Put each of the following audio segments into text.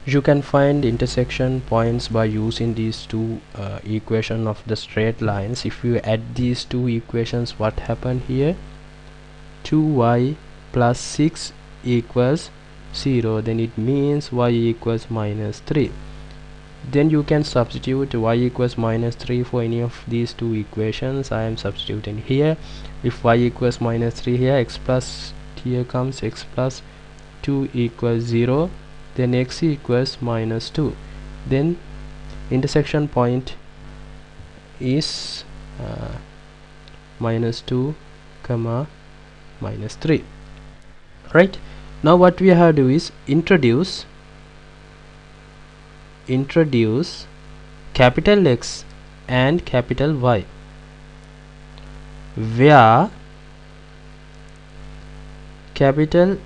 You can find intersection points by using these two equation of the straight lines. If you add these two equations, what happened here? 2y plus 6 equals 0, then it means y equals minus 3. Then you can substitute y equals minus 3 for any of these two equations. I am substituting here. If y equals minus 3 here, x plus, here comes x plus 2 equals 0, then x equals minus 2. Then intersection point is minus 2 comma minus 3. Right, now what we have to do is introduce capital X and capital Y, where capital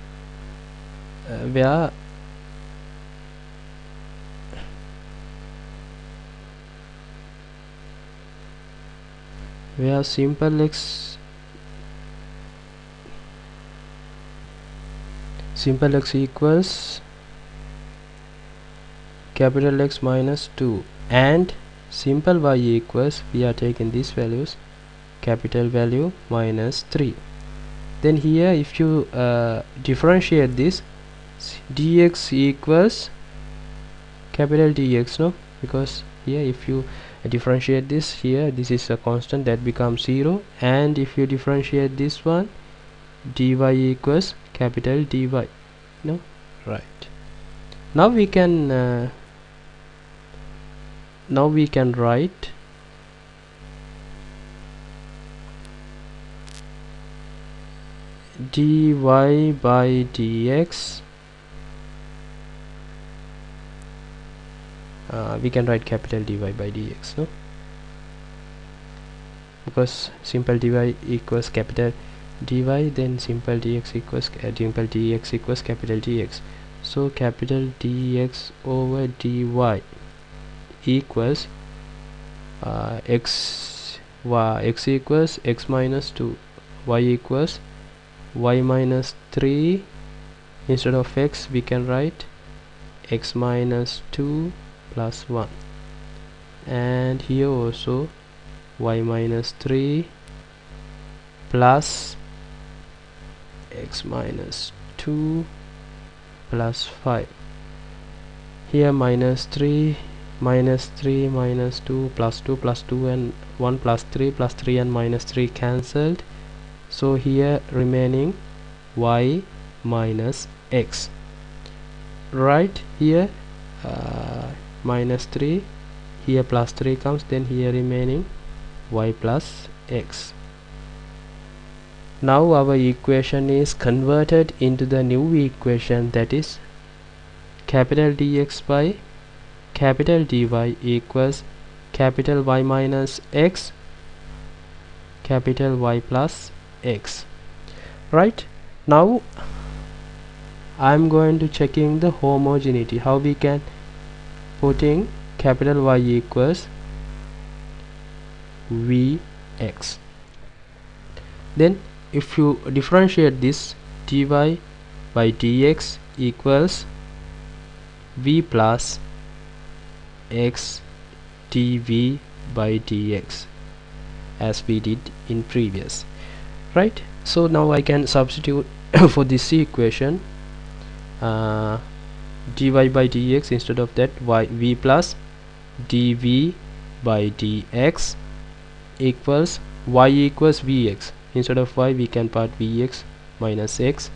where simple x equals capital X minus 2 and simple y equals, we are taking these values, capital value minus 3. Then here if you differentiate this, dx equals capital dx, no, because here if you differentiate this, here this is a constant, that becomes 0, and if you differentiate this one, dy equals capital dy, no, right. Now we can write dy by dx. We can write capital dy by dx, no, because simple dy equals capital dy, then simple dx equals capital dx. So capital dx over dy equals x equals x minus 2, y equals y minus 3. Instead of x we can write x minus 2 plus 1, and here also y minus 3 plus x minus 2 plus 5. Here minus 3 minus 3 minus 2 plus 2 plus 2 and 1 plus 3 and minus 3 cancelled. So here remaining y minus x. Right, here minus 3, here plus 3 comes, then here remaining y plus x. Now our equation is converted into the new equation, that is capital dx by capital dy equals capital y minus x capital y plus x. Right, now I'm going to checking the homogeneity. How we can putting capital Y equals Vx. Then if you differentiate this, dy by dx equals v plus x dv by dx, as we did in previous. Right, so now I can substitute for this equation dy by dx, instead of that v plus dv by dx equals y equals vx. Instead of y we can put vx minus x,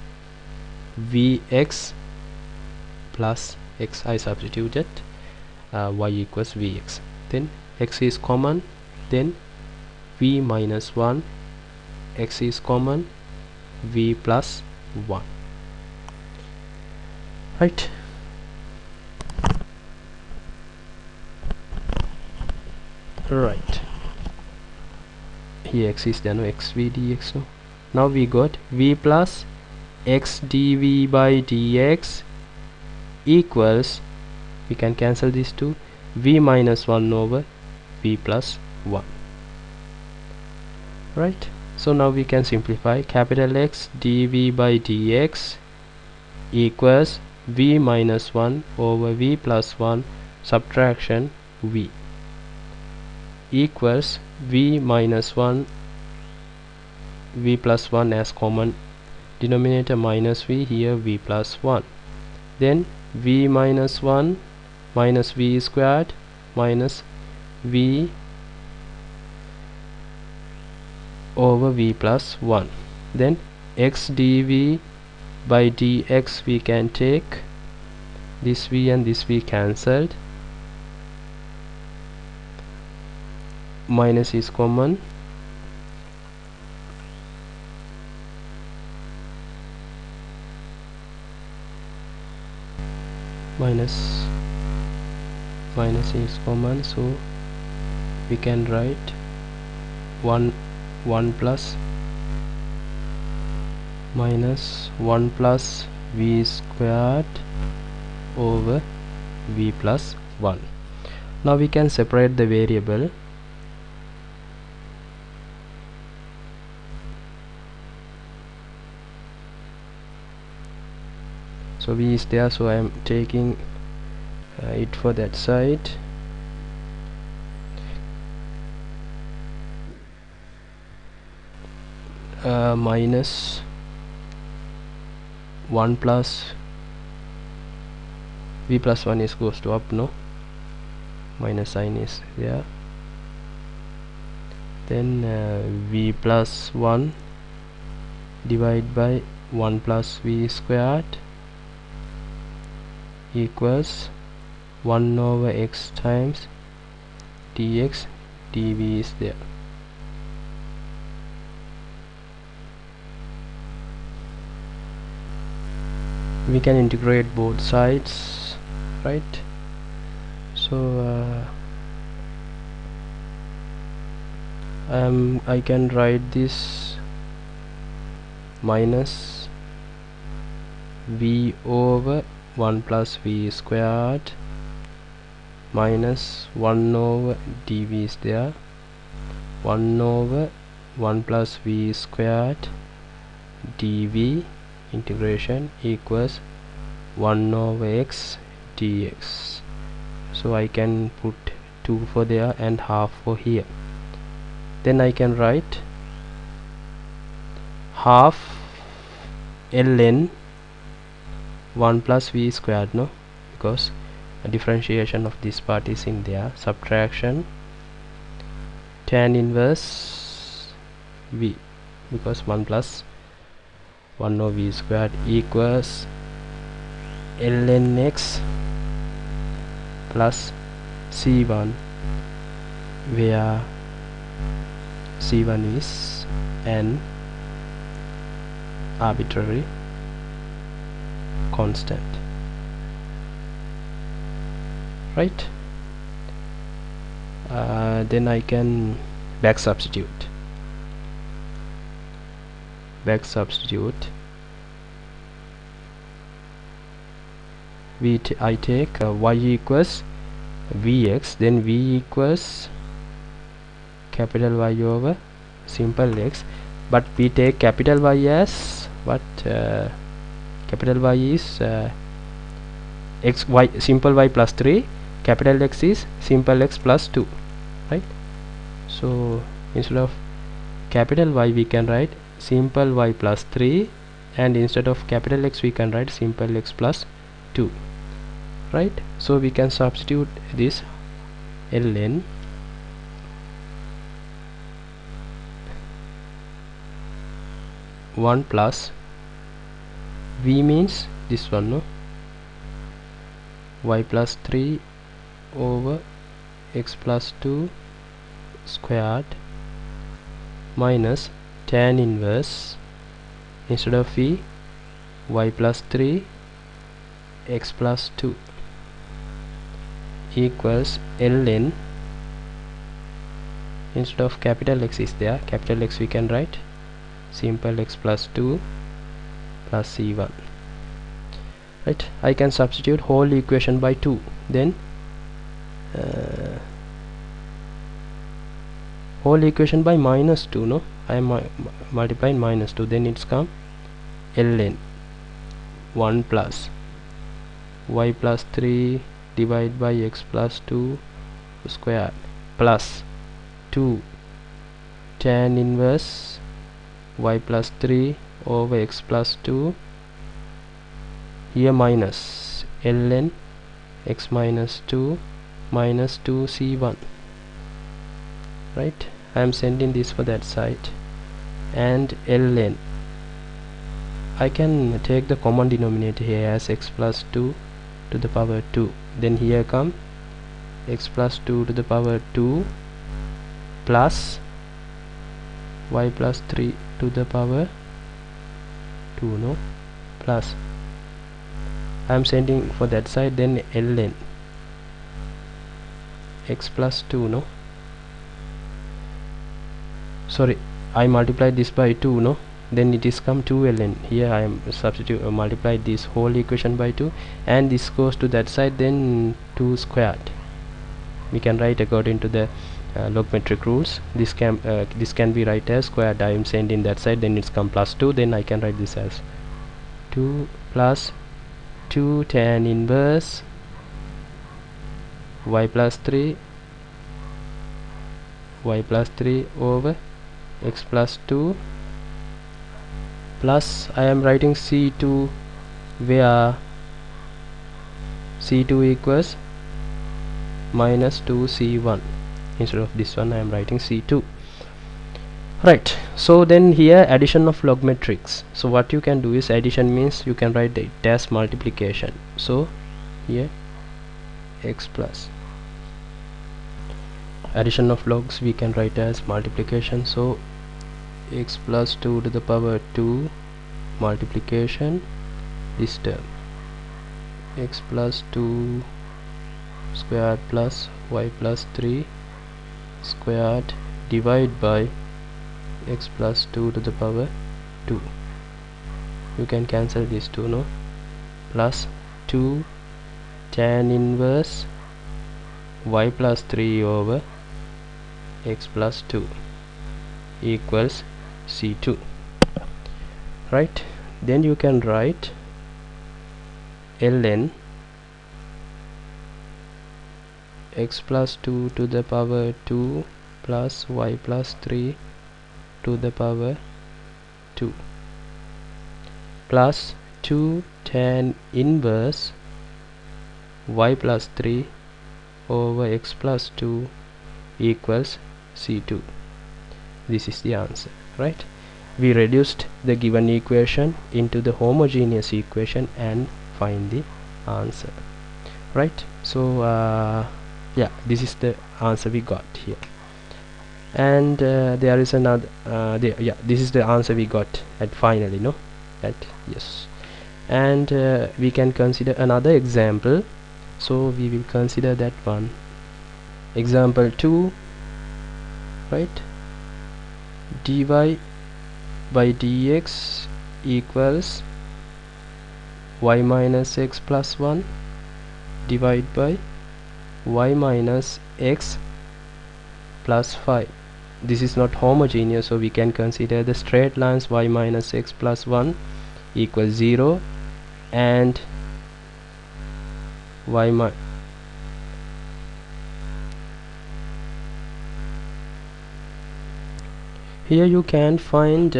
vx plus x. I substituted y equals vx, then x is common, then v minus 1, x is common, v plus 1. Right, right, here x is done, x v dx. So now we got v plus x dv by dx equals, we can cancel these two, v minus 1 over v plus 1. Right, so now we can simplify. Capital X dv by dx equals v minus 1 over v plus 1 subtraction v equals v minus 1 v plus 1 as common denominator minus v, here v plus 1, then v minus 1 minus v squared minus v over v plus 1, then x dv by dx we can take this v and this v cancelled, minus is common, minus is common, so we can write 1 plus minus 1 plus v squared over v plus 1. Now we can separate the variable. So v is there, so I am taking it for that side. Minus 1 plus v plus 1 is goes to up, no, minus sign is there, then v plus 1 divided by 1 plus v squared equals 1 over x times dx, dv is there. We can integrate both sides, right? So I can write this minus v over 1 plus v squared minus 1 over dv is there, 1 over 1 plus v squared dv integration equals 1 over x dx. So I can put 2 for there and half for here, then I can write half ln 1 plus v squared, no, because a differentiation of this part is in there, subtraction tan inverse v, because 1 plus 1 over v squared equals ln x plus c1, where c1 is an arbitrary constant, right? Then I can back substitute. I take y equals vx, then v equals capital Y over simple x, but we take capital Y as what? Capital Y is x y simple y plus 3, capital X is simple x plus 2, right? So instead of capital Y we can write simple y plus 3, and instead of capital X we can write simple x plus 2, right? So we can substitute this ln one plus v means this one, no, y plus 3 over x plus 2 squared minus tan inverse, instead of v, y plus 3 x plus 2 equals ln, instead of capital X is there, capital X we can write simple x plus 2 plus c1, right? I can substitute whole equation by 2, then whole equation by minus 2, no, I am multiplying minus 2, then it's come ln 1 plus y plus 3 divided by x plus 2 squared plus 2 tan inverse y plus 3 over x plus 2, here minus ln x minus 2 minus 2c1, right? I am sending this for that side, and ln I can take the common denominator here as x plus 2 to the power 2, then here come x plus 2 to the power 2 plus y plus 3 to the power 2, no, plus I am sending for that side, then ln x plus 2, no, sorry, I multiplied this by 2, no, then it is come 2 ln, here I am substitute multiply this whole equation by 2, and this goes to that side, then 2 squared. We can write according to the logmetric rules. This can be write as squared. I am sending that side, then it's come plus 2, then I can write this as 2 plus 2 tan inverse y plus 3 over x plus 2 plus I am writing c2, where c2 equals minus 2c1. Instead of this one I am writing c2, right? So then here addition of log matrix. So what you can do is, addition means you can write it as multiplication. So here x plus addition of logs we can write as multiplication. So x plus 2 to the power 2 multiplication this term, x plus 2 squared plus y plus 3 squared divided by x plus 2 to the power 2. You can cancel these two, no, plus 2 tan inverse y plus 3 over x plus 2 equals c2, right? Then you can write ln x plus 2 to the power 2 plus y plus 3 to the power 2 plus 2 tan inverse y plus 3 over x plus 2 equals c2. This is the answer, right? We reduced the given equation into the homogeneous equation and find the answer, right? So yeah, this is the answer we got here, and there is another yeah, this is the answer we got at finally, no, at yes. And we can consider another example, so we will consider that one. Example 2, right? Dy by dx equals y minus x plus 1 divided by y minus x plus 5. This is not homogeneous, so we can consider the straight lines y minus x plus 1 equals 0 and y minus here you can find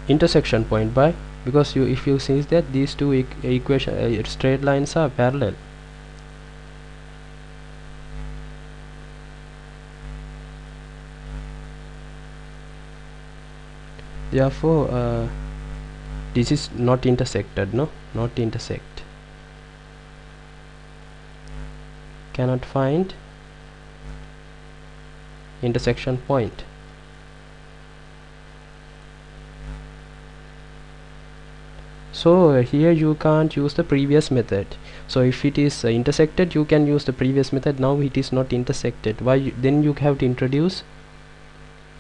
intersection point by, because you, if you see that these two equation straight lines are parallel. Therefore this is not intersected, no, not intersect, cannot find intersection point. So here you can't use the previous method. So if it is intersected, you can use the previous method. Now it is not intersected. Why? Then you have to introduce,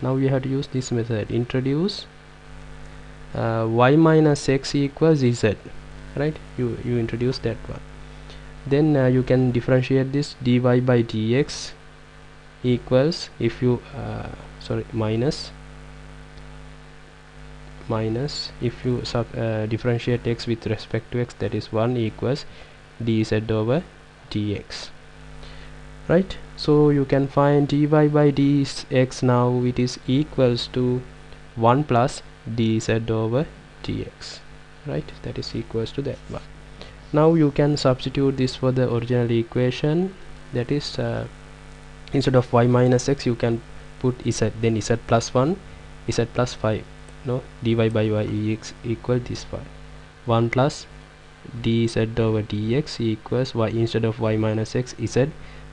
now you have to use this method, introduce y minus x equals z, right? You introduce that one, then you can differentiate this dy by dx equals, if you sorry, minus if you differentiate x with respect to x, that is 1 equals dz over dx, right? So you can find dy by dx. Now it is equals to 1 plus dz over dx, right? That is equals to that one. Now you can substitute this for the original equation, that is instead of y minus x you can put z, then z plus 1, z plus 5. No, dy by y x equal this one, 1 plus dz over dx equals y, instead of y minus x z,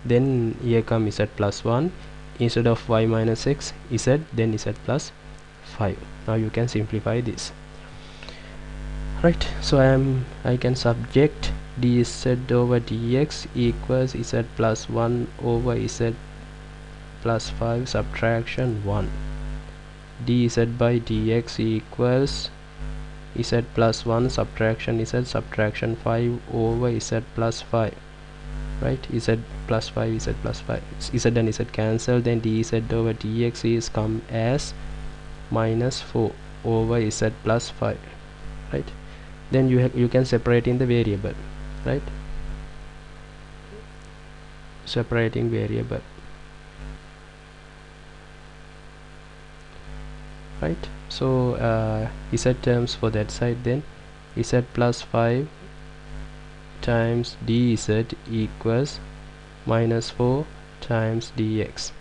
then here come z plus 1, instead of y minus x z, then z plus 5. Now you can simplify this, right? So I can subject dz over dx equals z plus 1 over z plus 5 subtraction 1, dz by dx equals z plus 1 subtraction z subtraction 5 over z plus 5, right? Z plus 5, z plus 5, z and z cancel, then dz over dx is come as minus 4 over z plus 5, right? Then you can separate in the variable, right? Separating variable, right? So z terms for that side, then z plus 5 times dz equals minus 4 times dx,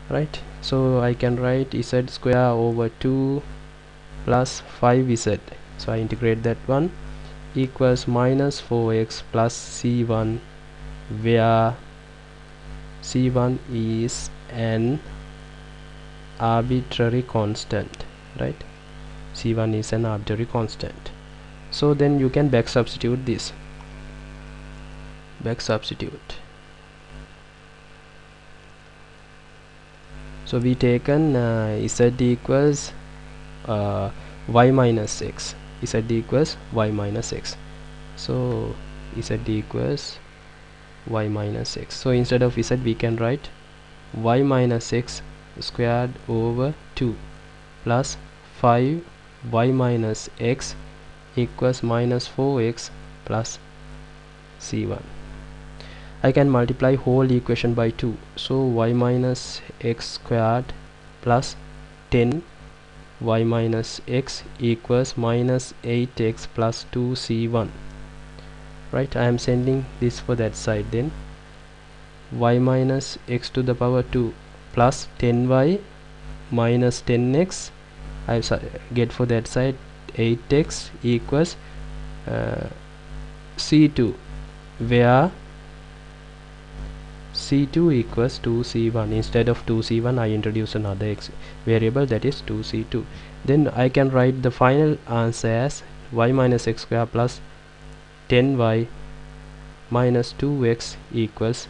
right? So I can write z square over 2 plus 5z, so I integrate that one, equals minus 4x plus c1, where c1 is an arbitrary constant, right? c1 is an arbitrary constant. So then you can back substitute this, back substitute. So we taken z equals y minus x, z equals y minus x, so z equals y minus x. So instead of z we can write y minus x squared over 2 plus 5 y minus x equals minus 4x plus c1. I can multiply whole equation by 2, so y minus x squared plus 10 y minus x equals minus 8x plus 2c1, right? I am sending this for that side, then y minus x to the power 2 plus 10y minus 10x, I get for that side 8x equals c2, where c2 equals 2c1. Instead of 2c1 I introduce another x variable, that is 2c2. Then I can write the final answer as y minus x square plus 10y minus 2x equals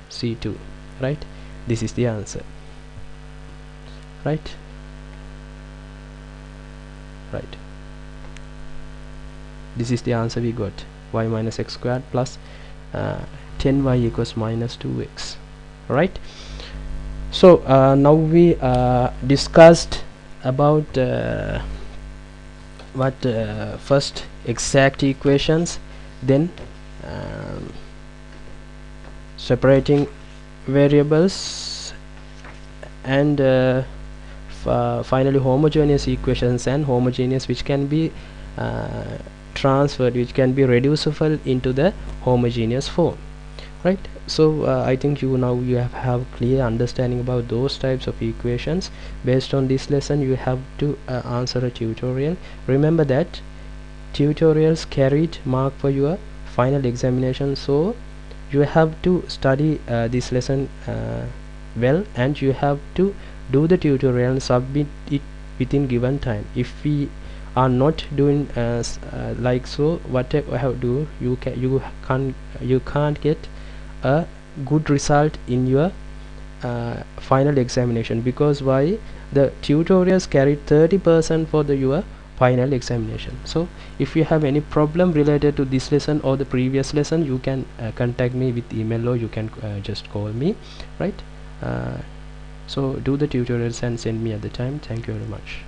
c2, right? This is the answer, right? Right, this is the answer we got, y minus x squared plus 10y equals minus 2x, right? So now we discussed about first exact equations, then separating variables, and finally homogeneous equations and homogeneous which can be transferred, which can be reducible into the homogeneous form, right? So I think you have clear understanding about those types of equations. Based on this lesson you have to answer a tutorial. Remember that tutorials carried mark for your final examination, so you have to study this lesson well, and you have to do the tutorial and submit it within given time. If we are not doing like so, what I have to do, you can't get a good result in your final examination, because why? The tutorials carry 30% for your final examination. So if you have any problem related to this lesson or the previous lesson, you can contact me with email, or you can just call me, right? So do the tutorials and send me at the time. Thank you very much.